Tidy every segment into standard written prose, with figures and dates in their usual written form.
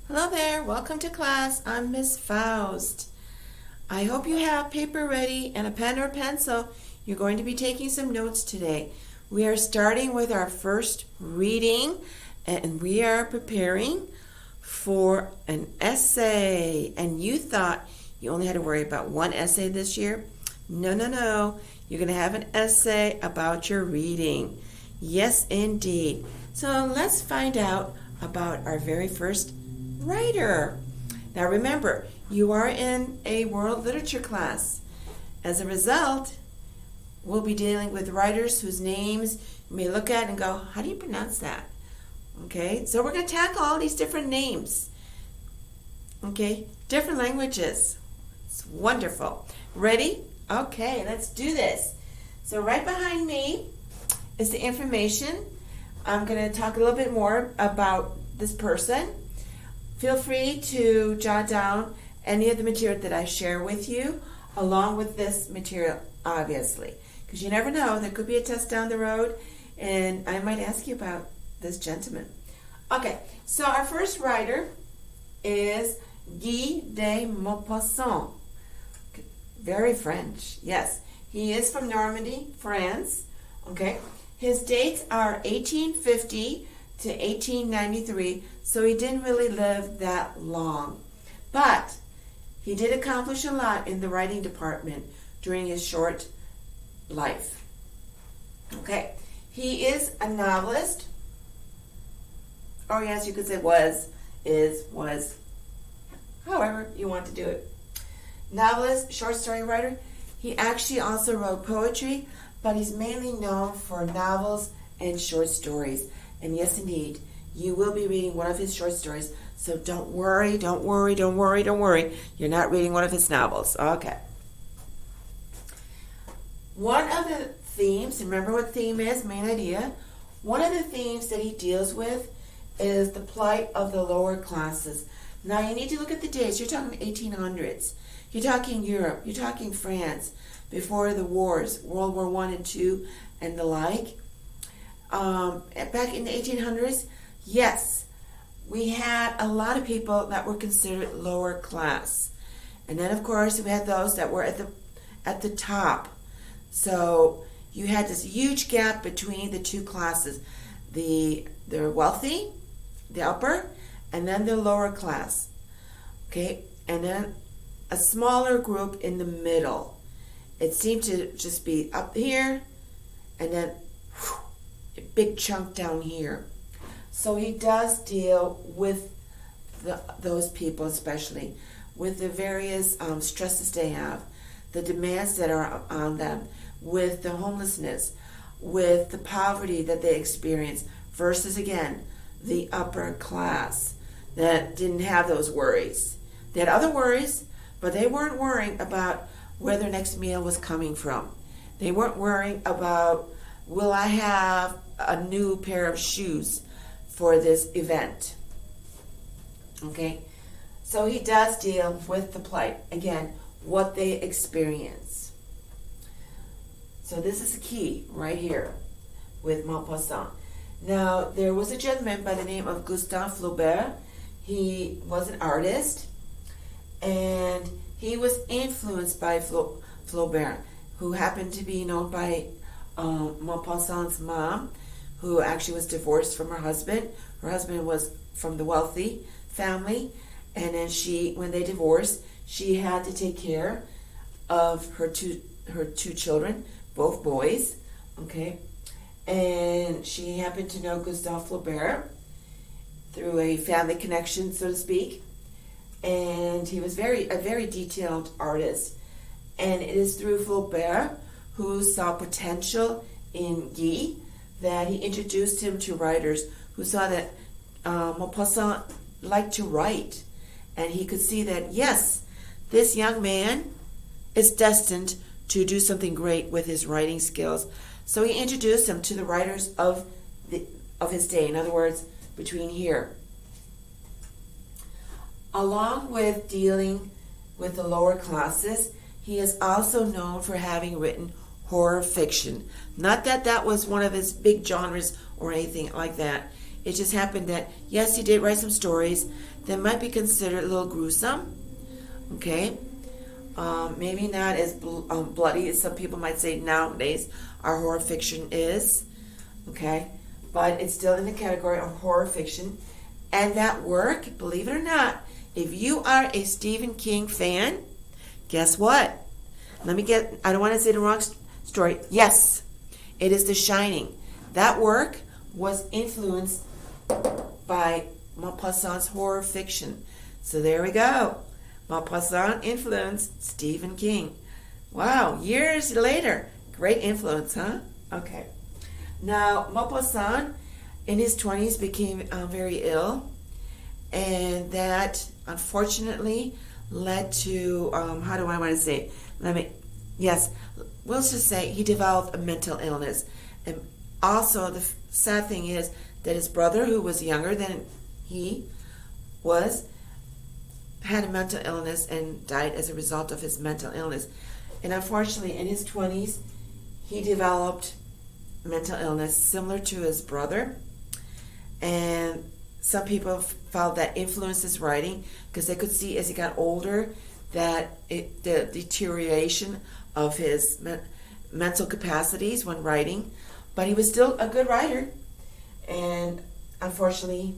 Hello there, welcome to class. I'm Miss Faust. I hope you have paper ready and a pen or pencil. You're going to be taking some notes today. We are starting with our first reading and we are preparing for an essay. And you thought you only had to worry about one essay this year? No. You're going to have an essay about your reading. Yes, indeed. So let's find out about our very first writer. Now remember, you are in a world literature class. As a result, we'll be dealing with writers whose names you may look at and go, how do you pronounce that? Okay, so we're going to tackle all these different names. Okay, different languages. It's wonderful. Ready? Okay, let's do this. So right behind me is the information. I'm going to talk a little bit more about this person. Feel free to jot down any of the material that I share with you, along with this material, obviously. Because you never know, there could be a test down the road, and I might ask you about this gentleman. Okay, so our first writer is Guy de Maupassant. Very French, yes. He is from Normandy, France. Okay, his dates are 1850 to 1893, so he didn't really live that long. But he did accomplish a lot in the writing department during his short life. Okay, he is a novelist. Oh yes, you could say was, however you want to do it. Novelist, short story writer. He actually also wrote poetry, but he's mainly known for novels and short stories. And yes, indeed, you will be reading one of his short stories. So don't worry. You're not reading one of his novels. Okay. One of the themes, remember what theme is, main idea. One of the themes that he deals with is the plight of the lower classes. Now you need to look at the dates. You're talking 1800s. You're talking Europe. You're talking France before the wars, World War I and II and the like. Back in the 1800s, yes, we had a lot of people that were considered lower class. And then, of course, we had those that were at the top. So you had this huge gap between the two classes. The wealthy, the upper, and then the lower class. Okay? And then a smaller group in the middle. It seemed to just be up here and then a big chunk down here. So he does deal with those people, especially with the various stresses they have, the demands that are on them, with the homelessness, with the poverty that they experience, versus again the upper class that didn't have those worries. They had other worries, but they weren't worrying about where their next meal was coming from. They weren't worrying about, will I have a new pair of shoes for this event? Okay, so he does deal with the plight, again, what they experience. So this is the key right here with Maupassant. Now, there was a gentleman by the name of Gustave Flaubert. He was an artist, and he was influenced by Flaubert, who happened to be known by Maupassant's mom, who actually was divorced from her husband. Her husband was from the wealthy family, and then when they divorced, she had to take care of her two children, both boys. Okay, and she happened to know Gustave Flaubert through a family connection, so to speak. And he was a very detailed artist. And it is through Flaubert, who saw potential in Guy, that he introduced him to writers who saw that Maupassant liked to write. And he could see that, yes, this young man is destined to do something great with his writing skills. So he introduced him to the writers of his day. In other words, between here. Along with dealing with the lower classes, he is also known for having written horror fiction. Not that that was one of his big genres or anything like that. It just happened that, yes, he did write some stories that might be considered a little gruesome. Okay? Maybe not as bloody as some people might say nowadays our horror fiction is. Okay? But it's still in the category of horror fiction. And that work, believe it or not, if you are a Stephen King fan, guess what? I don't want to say the wrong story. Yes, it is The Shining. That work was influenced by Maupassant's horror fiction. So there we go. Maupassant influenced Stephen King. Wow, years later. Great influence, huh? Okay. Now, Maupassant, in his 20s, became very ill. And that, unfortunately, led to, how do I want to say it? We'll just say he developed a mental illness. And also, the sad thing is that his brother, who was younger than he was, had a mental illness and died as a result of his mental illness. And unfortunately, in his 20s, he developed mental illness similar to his brother. And some people felt that influenced his writing because they could see as he got older that the deterioration of his mental capacities when writing. But he was still a good writer. And unfortunately,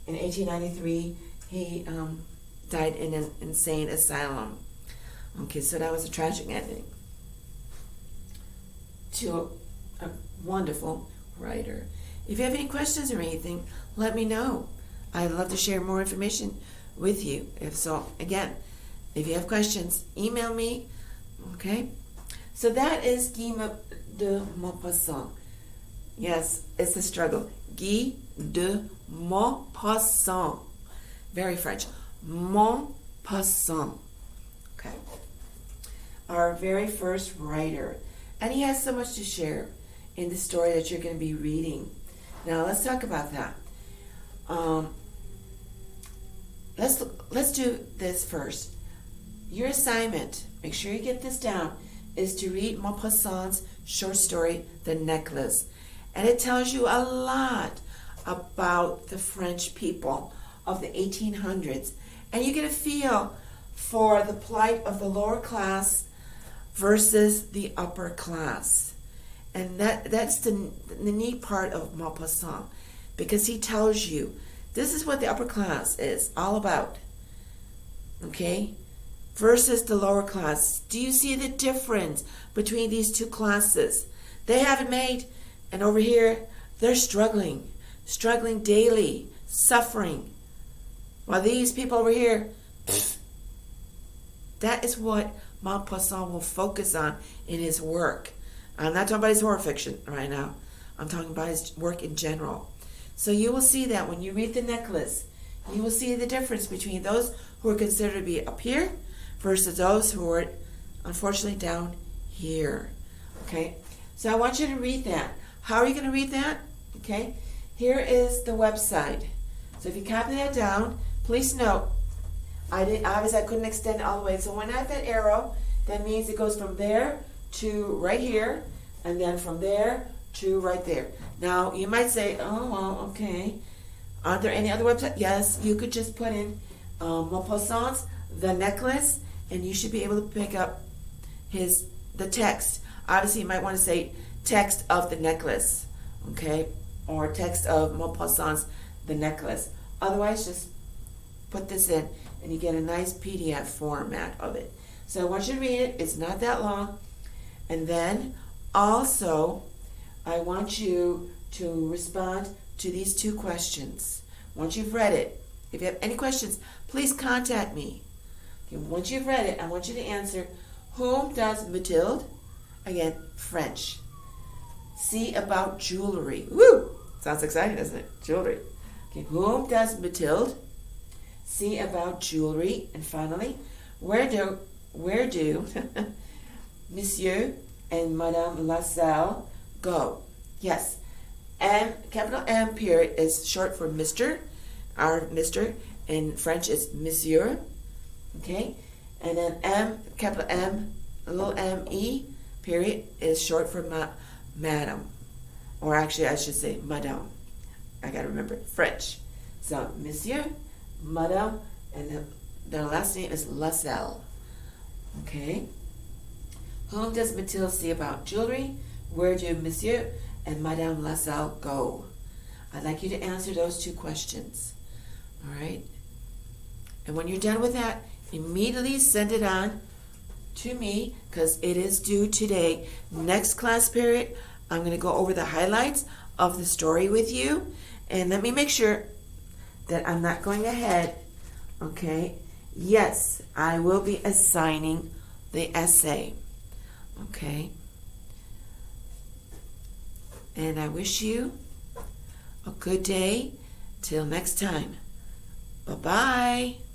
in 1893, he died in an insane asylum. Okay, so that was a tragic ending to a wonderful writer. If you have any questions or anything, let me know. I'd love to share more information with you. If so, again, if you have questions, email me. Okay? So that is Guy de Maupassant. Yes, it's a struggle. Guy de Maupassant. Very French. Maupassant. Okay. Our very first writer. And he has so much to share in the story that you're going to be reading. Now, let's talk about that. Let's do this first. Your assignment, make sure you get this down, is to read Maupassant's short story, The Necklace. And it tells you a lot about the French people of the 1800s. And you get a feel for the plight of the lower class versus the upper class. And that's the neat part of Maupassant, because he tells you this is what the upper class is all about, okay, versus the lower class. Do you see the difference between these two classes? They have it made, and over here, they're struggling daily, suffering. While these people over here, that is what Maupassant will focus on in his work. I'm not talking about his horror fiction right now. I'm talking about his work in general. So you will see that when you read The Necklace, you will see the difference between those who are considered to be up here versus those who are unfortunately down here. Okay? So I want you to read that. How are you going to read that? Okay? Here is the website. So if you copy that down, please note, I couldn't extend it all the way. So when I have that arrow, that means it goes from there to right here, and then from there to right there. Now, you might say, oh, well, okay. Aren't there any other websites? Yes, you could just put in Maupassant's The Necklace, and you should be able to pick up the text. Obviously, you might want to say text of the necklace, okay? Or text of Maupassant's The Necklace. Otherwise, just put this in, and you get a nice PDF format of it. So I want you to read it. It's not that long. And then also, I want you to respond to these two questions. Once you've read it, if you have any questions, please contact me. Okay, once you've read it, I want you to answer, whom does Mathilde, again, French, see about jewelry? Woo! Sounds exciting, doesn't it? Jewelry. Okay, whom does Mathilde see about jewelry? And finally, where do Monsieur and Madame Lassalle go? Yes. M, capital M period is short for Mr. Our Mr. In French is Monsieur. Okay? And then M, capital M, a little M-E period is short for Madame. Or actually, I should say Madame. I gotta remember it, French. So, Monsieur, Madame, and their last name is Lascelles. Okay? Whom does Mathilde see about jewelry? Where do Monsieur and Madame Lascelles go? I'd like you to answer those two questions. All right? And when you're done with that, immediately send it on to me because it is due today. Next class period, I'm going to go over the highlights of the story with you. And let me make sure that I'm not going ahead. Okay? Yes, I will be assigning the essay. Okay? And I wish you a good day. Till next time. Bye-bye.